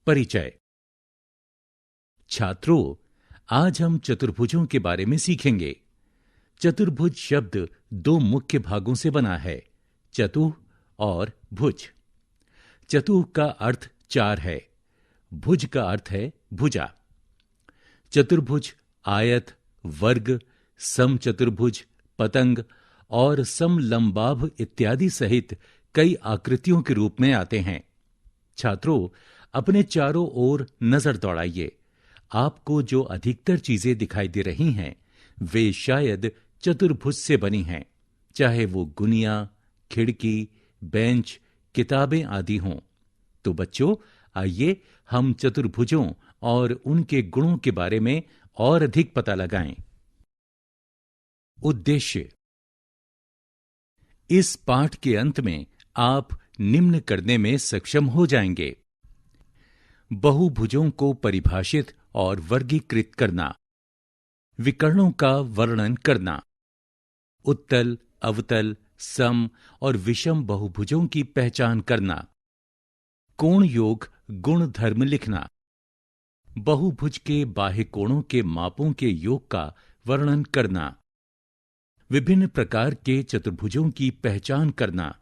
परिचय। छात्रों, आज हम चतुर्भुजों के बारे में सीखेंगे। चतुर्भुज शब्द दो मुख्य भागों से बना है, चतुः और भुज। चतुः का अर्थ चार है, भुज का अर्थ है भुजा। चतुर्भुज आयत, वर्ग, समचतुर्भुज, पतंग और समलंबाभ इत्यादि सहित कई आकृतियों के रूप में आते हैं। छात्रों, अपने चारों ओर नजर दौड़ाइए। आपको जो अधिकतर चीजें दिखाई दे रही हैं, वे शायद चतुर्भुज से बनी हैं, चाहे वो गुनिया, खिड़की, बेंच, किताबें आदि हों। तो बच्चों, आइए हम चतुर्भुजों और उनके गुणों के बारे में और अधिक पता लगाएं। उद्देश्य। इस पाठ के अंत में आप निम्न करने में सक्षम हो जाएंगे: बहुभुजों को परिभाषित और वर्गीकृत करना, विकर्णों का वर्णन करना, उत्तल, अवतल, सम और विषम बहुभुजों की पहचान करना, कोण योग गुण धर्म लिखना, बहुभुज के बाह्य कोणों के मापों के योग का वर्णन करना, विभिन्न प्रकार के चतुर्भुजों की पहचान करना,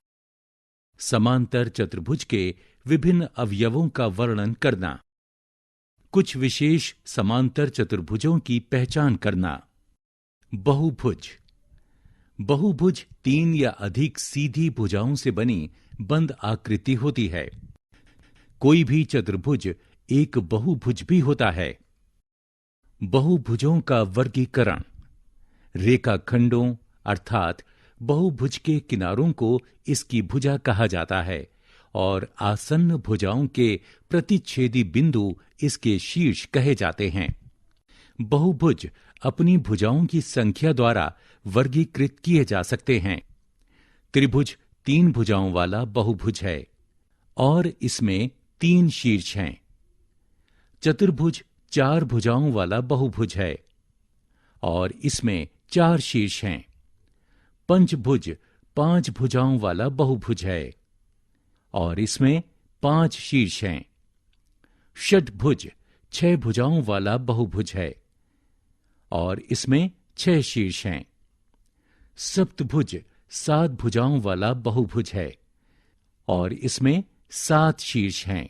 समांतर चतुर्भुज के विभिन्न अवयवों का वर्णन करना, कुछ विशेष समांतर चतुर्भुजों की पहचान करना। बहुभुज। बहुभुज तीन या अधिक सीधी भुजाओं से बनी बंद आकृति होती है। कोई भी चतुर्भुज एक बहुभुज भी होता है। बहुभुजों का वर्गीकरण। रेखाखंडों अर्थात बहुभुज के किनारों को इसकी भुजा कहा जाता है और आसन्न भुजाओं के प्रतिच्छेदी बिंदु इसके शीर्ष कहे जाते हैं। बहुभुज अपनी भुजाओं की संख्या द्वारा वर्गीकृत किए जा सकते हैं। त्रिभुज तीन भुजाओं वाला बहुभुज है और इसमें तीन शीर्ष हैं। चतुर्भुज चार भुजाओं वाला बहुभुज है और इसमें चार शीर्ष हैं। पंचभुज पांच भुजाओं वाला बहुभुज है और इसमें पांच शीर्ष हैं। षटभुज छह भुजाओं वाला बहुभुज है और इसमें छह शीर्ष हैं। सप्तभुज सात भुजाओं वाला बहुभुज है और इसमें सात शीर्ष हैं।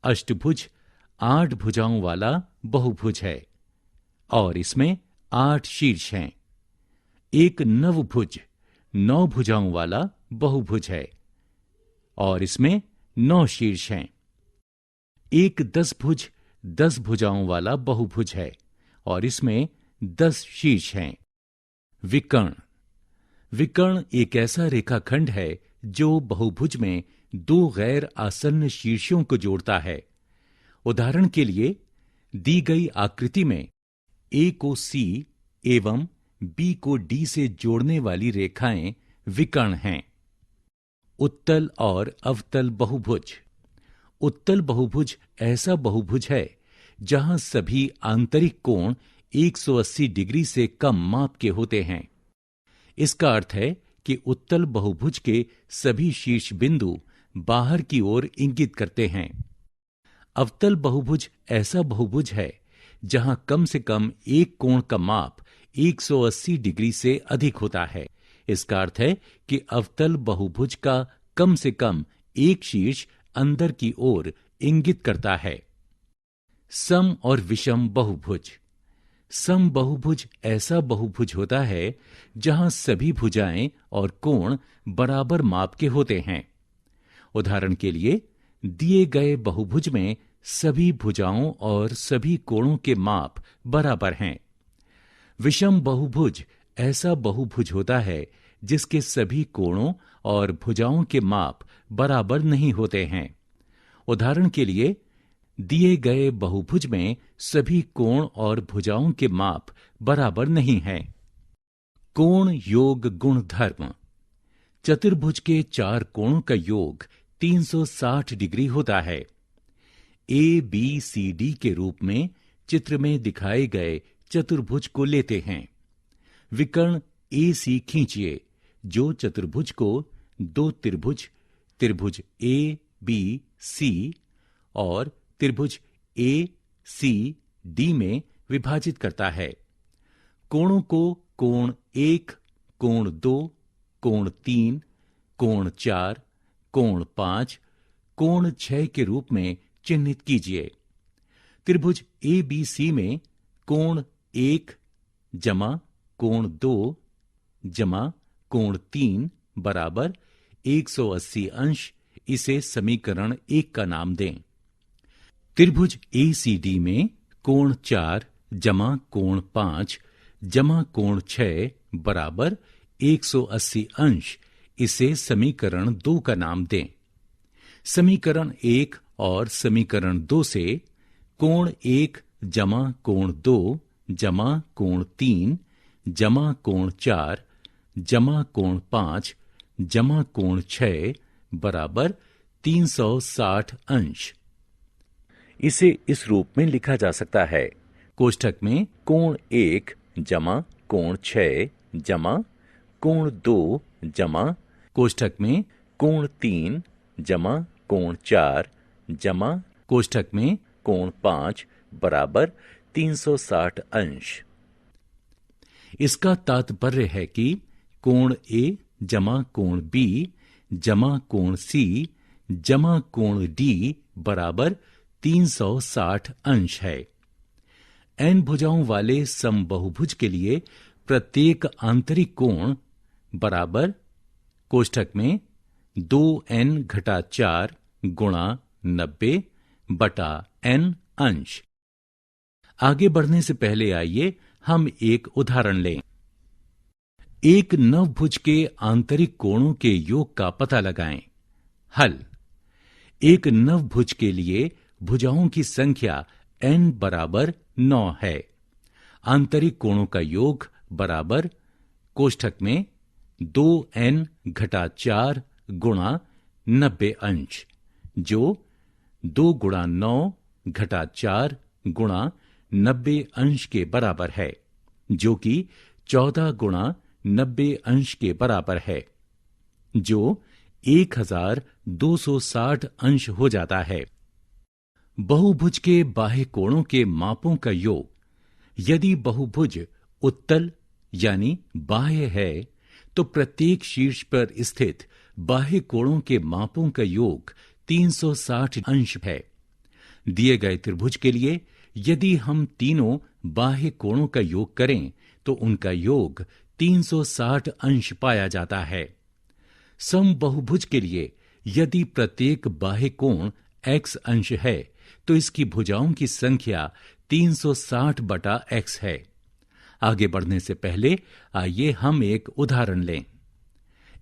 अष्टभुज आठ भुजाओं वाला बहुभुज है और इसमें आठ शीर्ष हैं। एक नवभुज नौ भुजाओं वाला बहुभुज है और इसमें नौ शीर्ष हैं। एक दसभुज दस भुजाओं वाला बहुभुज है और इसमें 10 शीर्ष हैं। विकर्ण। विकर्ण एक ऐसा रेखाखंड है जो बहुभुज में दो गैर आसन्न शीर्षों को जोड़ता है। उदाहरण के लिए, दी गई आकृति में ए को सी एवं बी को डी से जोड़ने वाली रेखाएं विकर्ण हैं। उत्तल और अवतल बहुभुज। उत्तल बहुभुज ऐसा बहुभुज है जहां सभी आंतरिक कोण 180 डिग्री से कम माप के होते हैं। इसका अर्थ है कि उत्तल बहुभुज के सभी शीर्ष बिंदु बाहर की ओर इंगित करते हैं। अवतल बहुभुज ऐसा बहुभुज है जहां कम से कम एक कोण का माप 180 डिग्री से अधिक होता है। इसका अर्थ है कि अवतल बहुभुज का कम से कम एक शीर्ष अंदर की ओर इंगित करता है। सम और विषम बहुभुज। सम बहुभुज ऐसा बहुभुज होता है जहां सभी भुजाएं और कोण बराबर माप के होते हैं। उदाहरण के लिए, दिए गए बहुभुज में सभी भुजाओं और सभी कोणों के माप बराबर हैं। विषम बहुभुज ऐसा बहुभुज होता है जिसके सभी कोणों और भुजाओं के माप बराबर नहीं होते हैं। उदाहरण के लिए, दिए गए बहुभुज में सभी कोण और भुजाओं के माप बराबर नहीं हैं। कोण योग गुण धर्म। चतुर्भुज के चार कोणों का योग 360 डिग्री होता है। ए बी सी डी के रूप में चित्र में दिखाए गए चतुर्भुज को लेते हैं। विकर्ण ए सी खींचिए जो चतुर्भुज को दो त्रिभुज त्रिभुज ए बी सी और त्रिभुज ए सी डी में विभाजित करता है। कोणों को कोण 1, कोण 2, कोण 3, कोण 4, कोण 5, कोण 6 के रूप में चिन्हित कीजिए। त्रिभुज ए बी सी में कोण 1 जमा कोण 2 जमा कोण 3 बराबर 180 अंश, इसे समीकरण 1 का नाम दें। त्रिभुज ए सी डी में कोण 4 जमा कोण 5 जमा कोण 6 बराबर 180 अंश, इसे समीकरण 2 का नाम दें। समीकरण 1 और समीकरण 2 से कोण 1 जमा कोण 2 जमा कोण 3 जमा कोण 4 जमा कोण 5 जमा कोण 6 बराबर 360 अंश, इसे इस रूप में लिखा जा सकता है। कोष्ठक में कोण 1 जमा कोण 6 जमा कोण 2 जमा कोष्ठक में कोण 3 जमा कोण 4 जमा कोष्ठक में कोण 5 बराबर 360 अंश। इसका तात्पर्य है कि कोण ए जमा कोण बी जमा कोण सी जमा कोण डी बराबर 360 अंश है। एन भुजाओं वाले समबहुभुज के लिए प्रत्येक आंतरिक कोण बराबर कोष्ठक में 2n घटा 4 गुणा 90 बटा n अंश। आगे बढ़ने से पहले आइए हम एक उदाहरण लें। एक नवभुज के आंतरिक कोणों के योग का पता लगाएं। हल। एक नवभुज के लिए भुजाओं की संख्या n बराबर 9 है। आंतरिक कोणों का योग बराबर कोष्ठक में 2n घटा 4 गुणा 90 अंश, जो 2 गुणा 9 घटा 4 गुणा 90 अंश के बराबर है, जो कि 14 गुणा 90 अंश के बराबर है, जो 1260 अंश हो जाता है। बहुभुज के बाह्य कोणों के मापों का योग, यदि बहुभुज उत्तल यानी बाह्य है तो प्रत्येक शीर्ष पर स्थित बाह्य कोणों के मापों का योग 360 अंश है। दिए गए त्रिभुज के लिए यदि हम तीनों बाह्य कोणों का योग करें तो उनका योग 360 अंश पाया जाता है। समबहुभुज के लिए यदि प्रत्येक बाह्य कोण x अंश है तो इसकी भुजाओं की संख्या 360 बटा x है। आगे बढ़ने से पहले आइए हम एक उदाहरण लें।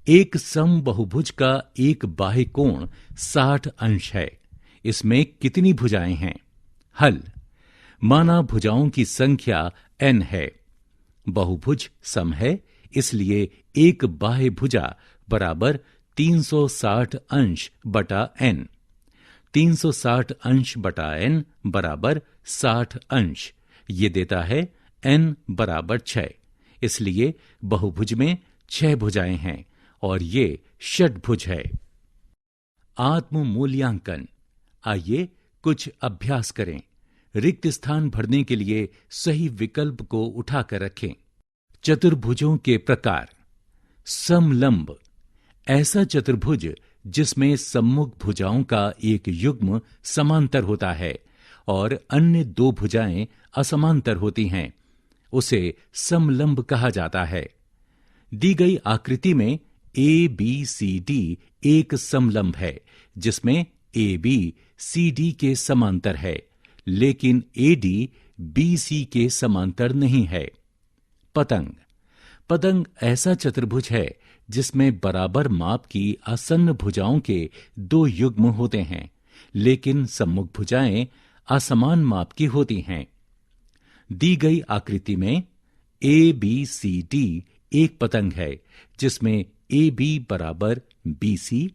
एक समबहुभुज का एक बाह्य कोण 60 अंश है। इसमें कितनी भुजाएं हैं? हल। माना भुजाओं की संख्या n है। बहुभुज सम है, इसलिए एक बाह्य भुजा बराबर 360 अंश बटा n। 360 अंश बटा n बराबर 60 अंश। ये देता है n बराबर 6। इसलिए बहुभुज में 6 भुजाएं हैं और ये षटभुज है। आत्म मूल्यांकन। आइए कुछ अभ्यास करें। रिक्त स्थान भरने के लिए सही विकल्प को उठाकर रखें। चतुर्भुजों के प्रकार। समलंब, ऐसा चतुर्भुज जिसमें सम्मुख भुजाओं का एक युग्म समांतर होता है और अन्य दो भुजाएं असमांतर होती हैं, उसे समलंब कहा जाता है। दी गई आकृति में ए बी सी डी एक समलंब है जिसमें ए बी सी डी के समांतर है, लेकिन ए डी बी सी के समांतर नहीं है। पतंग। पतंग ऐसा चतुर्भुज है जिसमें बराबर माप की आसन्न भुजाओं के दो युग्म होते हैं, लेकिन सम्मुख भुजाएं असमान माप की होती हैं। दी गई आकृति में ए बी सी डी एक पतंग है जिसमें ए बी बराबर बी सी,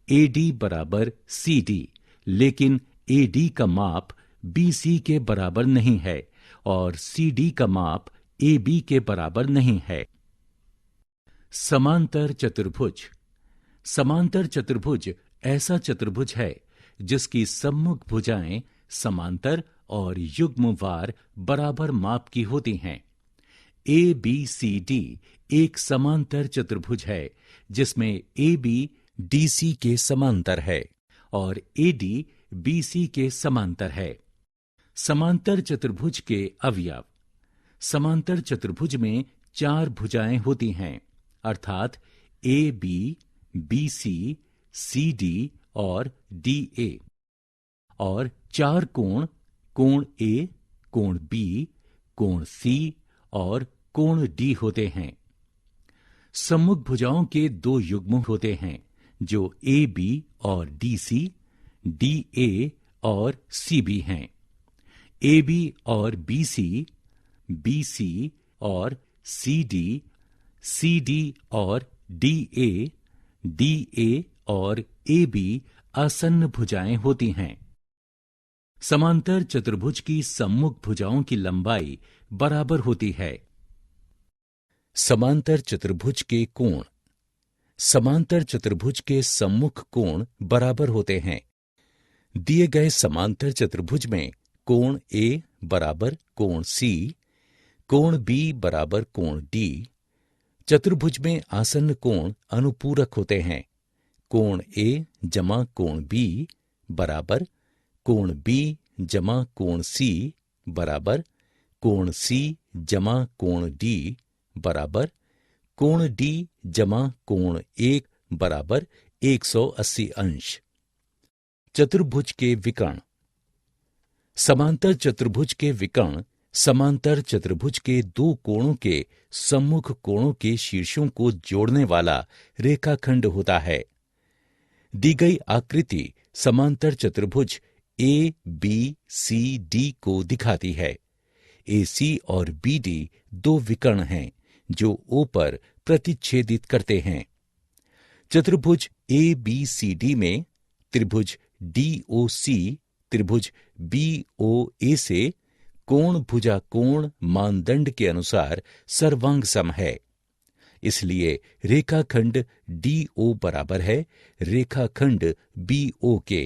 ए डी बराबर सी डी, लेकिन ए डी का माप बी सी के बराबर नहीं है और सी डी का माप ए बी के बराबर नहीं है। समांतर चतुर्भुज। समांतर चतुर्भुज ऐसा चतुर्भुज है जिसकी सम्मुख भुजाएं समांतर और युग्मवार बराबर माप की होती हैं। ए बी सी डी एक समांतर चतुर्भुज है जिसमें ए बी डी सी के समांतर है और ए डी बी सी के समांतर है। समांतर चतुर्भुज के अवयव। समांतर चतुर्भुज में 4 भुजाएं होती हैं, अर्थात A B, B C, C D और डी ए, और 4 कोण, कोण ए, कोण बी, कोण सी और कोण डी होते हैं। सम्मुख भुजाओं के 2 युग्म होते हैं जो ए बी और डी सी, डी ए और सी बी हैं। ए बी और बी सी और सी डी और डी ए और ए बी आसन्न भुजाएं होती हैं। समांतर चतुर्भुज की सम्मुख भुजाओं की लंबाई बराबर होती है। समांतर चतुर्भुज के कोण। समांतर चतुर्भुज के सम्मुख कोण बराबर होते हैं। दिए गए समांतर चतुर्भुज में कोण ए बराबर कोण सी, कोण बी बराबर कोण डी। चतुर्भुज में आसन्न कोण अनुपूरक होते हैं। कोण ए जमा कोण बी बराबर कोण बी जमा कोण सी बराबर कोण सी जमा कोण डी बराबर कोण डी जमा कोण 1 बराबर 180 अंश। चतुर्भुज के विकर्ण। समांतर चतुर्भुज के विकर्ण समांतर चतुर्भुज के 2 कोणों के सम्मुख कोणों के शीर्षों को जोड़ने वाला रेखाखंड होता है। दी गई आकृति समांतर चतुर्भुज ए बी सी डी को दिखाती है। ए सी और बी डी 2 विकर्ण हैं जो ओ पर प्रतिच्छेदित करते हैं। चतुर्भुज ए बी सी डी में त्रिभुज डी ओ सी त्रिभुज बी ओ ए से कोण भुजा कोण मानदंड के अनुसार सर्वांग सम है। इसलिए रेखाखंड डी ओ बराबर है रेखाखंड बी ओ के।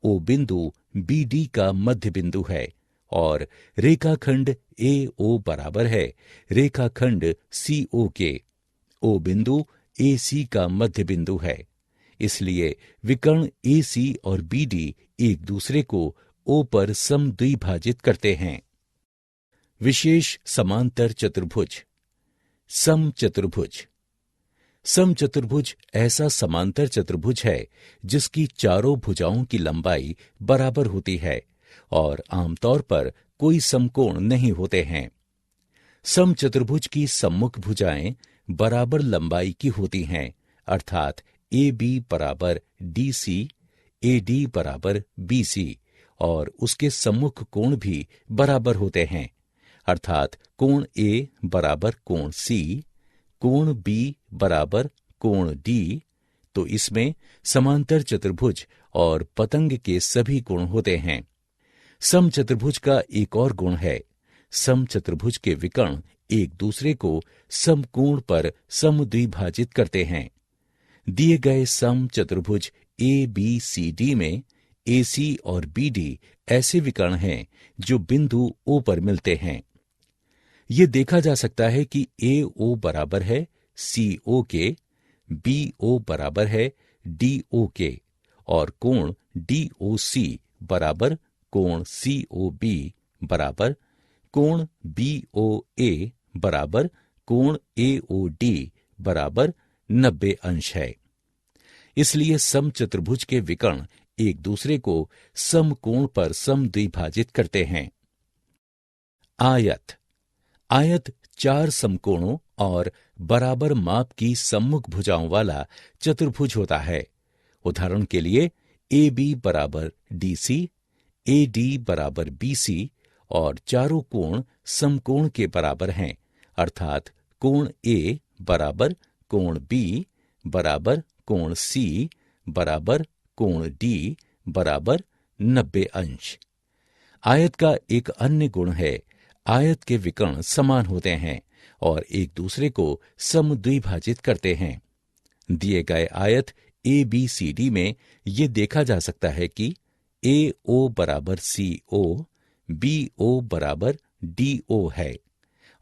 ओ बिंदु बी डी का मध्य बिंदु है और रेखाखंड ए ओ बराबर है रेखाखंड सी ओ के। ओ बिंदु ए सी का मध्य बिंदु है। इसलिए विकर्ण ए सी और बी डी एक दूसरे को ओ पर समद्विभाजित करते हैं। विशेष समांतर चतुर्भुज। समचतुर्भुज। समचतुर्भुज ऐसा समांतर चतुर्भुज है जिसकी चारों भुजाओं की लंबाई बराबर होती है और आमतौर पर कोई समकोण नहीं होते हैं। समचतुर्भुज की सम्मुख भुजाएं बराबर लंबाई की होती हैं, अर्थात ए बी बराबर डी सी, ए डी बराबर बी सी, और उसके सम्मुख कोण भी बराबर होते हैं, अर्थात कोण ए बराबर कोण सी, कोण बी बराबर कोण डी। तो इसमें समांतर चतुर्भुज और पतंग के सभी कोण होते हैं। समचतुर्भुज का एक और गुण है, समचतुर्भुज के विकर्ण एक दूसरे को समकोण पर समद्विभाजित करते हैं। दिए गए समचतुर्भुज ए बी सी डी में ए सी और बी डी ऐसे विकर्ण हैं जो बिंदु ओ पर मिलते हैं। यह देखा जा सकता है कि ए ओ बराबर है सी ओ के, बी ओ बराबर है डी ओ के, और कोण डी ओ सी बराबर कोण सी ओ बी बराबर कोण बी ओ ए बराबर कोण ए ओ डी बराबर 90 अंश है। इसलिए समचतुर्भुज के विकर्ण एक दूसरे को समकोण पर समद्विभाजित करते हैं। आयत। आयत 4 समकोणों और बराबर माप की सम्मुख भुजाओं वाला चतुर्भुज होता है। उदाहरण के लिए ए बी बराबर डी सी, ए डी बराबर बी सी, और चारों कोण समकोण के बराबर हैं, अर्थात कोण ए बराबर कोण बी बराबर कोण सी बराबर कोण डी बराबर 90 अंश। आयत का एक अन्य गुण है, आयत के विकर्ण समान होते हैं और एक दूसरे को समद्विभाजित करते हैं। दिए गए आयत ए बी सी डी में यह देखा जा सकता है कि ए ओ बराबर सी ओ, बी ओ बराबर डी ओ है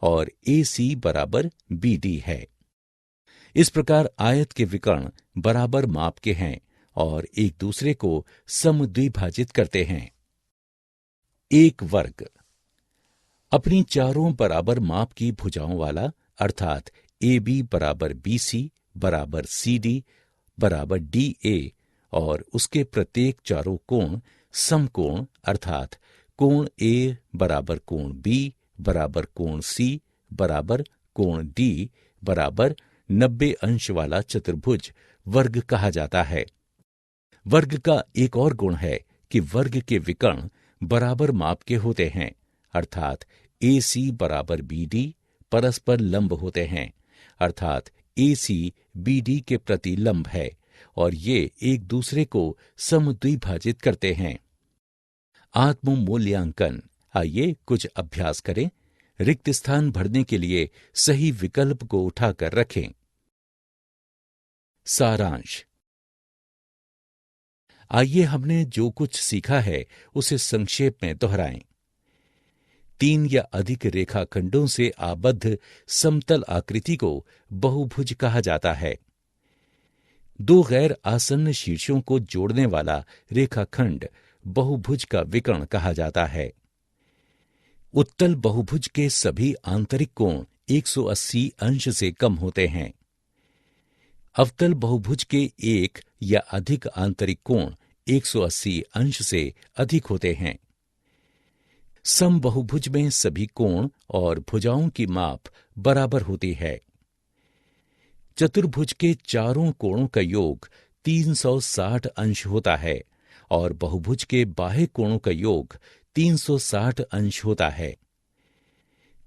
और ए सी बराबर बी डी है। इस प्रकार आयत के विकर्ण बराबर माप के हैं और एक दूसरे को समद्विभाजित करते हैं। एक वर्ग अपनी चारों बराबर माप की भुजाओं वाला अर्थात ए बी बराबर बी सी बराबर सी डी बराबर डी ए और उसके प्रत्येक चारों कोण समकोण अर्थात कोण ए बराबर कोण बी बराबर कोण सी बराबर कोण डी बराबर 90 अंश वाला चतुर्भुज वर्ग कहा जाता है। वर्ग का एक और गुण है कि वर्ग के विकर्ण बराबर माप के होते हैं अर्थात ए सी बराबर बी डी परस्पर लंब होते हैं अर्थात ए सी बी डी के प्रति लंब है और ये एक दूसरे को समद्विभाजित करते हैं। आत्म मूल्यांकन। आइए कुछ अभ्यास करें। रिक्त स्थान भरने के लिए सही विकल्प को उठाकर रखें। सारांश। आइए हमने जो कुछ सीखा है उसे संक्षेप में दोहराएं। 3 या अधिक रेखाखंडों से आबद्ध समतल आकृति को बहुभुज कहा जाता है। 2 गैर आसन्न शीर्षों को जोड़ने वाला रेखाखंड बहुभुज का विकर्ण कहा जाता है। उत्तल बहुभुज के सभी आंतरिक कोण 180 अंश से कम होते हैं। अवतल बहुभुज के एक या अधिक आंतरिक कोण 180 अंश से अधिक होते हैं। समबहुभुज में सभी कोण और भुजाओं की माप बराबर होती है। चतुर्भुज के चारों कोणों का योग 360 अंश होता है और बहुभुज के बाह्य कोणों का योग 360 अंश होता है।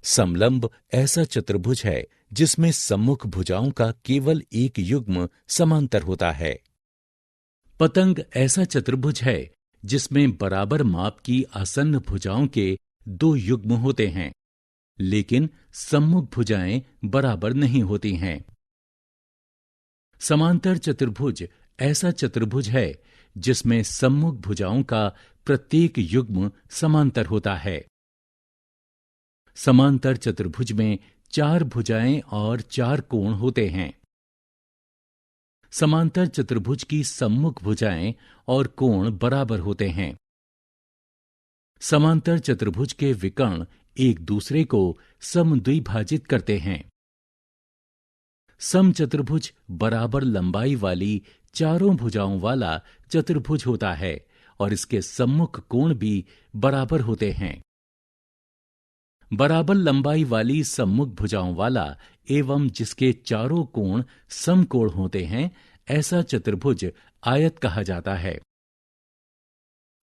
समलंब ऐसा चतुर्भुज है जिसमें सम्मुख भुजाओं का केवल एक युग्म समांतर होता है। पतंग ऐसा चतुर्भुज है जिसमें बराबर माप की आसन्न भुजाओं के 2 युग्म होते हैं, लेकिन सम्मुख भुजाएं बराबर नहीं होती हैं। समांतर चतुर्भुज ऐसा चतुर्भुज है जिसमें सम्मुख भुजाओं का प्रत्येक युग्म समांतर होता है। समांतर चतुर्भुज में 4 भुजाएं और 4 कोण होते हैं। समांतर चतुर्भुज की सम्मुख भुजाएं और कोण बराबर होते हैं। समांतर चतुर्भुज के विकर्ण एक दूसरे को समद्विभाजित करते हैं। समचतुर्भुज बराबर लंबाई वाली चारों भुजाओं वाला चतुर्भुज होता है और इसके सम्मुख कोण भी बराबर होते हैं। बराबर लंबाई वाली सम्मुख भुजाओं वाला एवं जिसके चारों कोण समकोण होते हैं, ऐसा चतुर्भुज आयत कहा जाता है।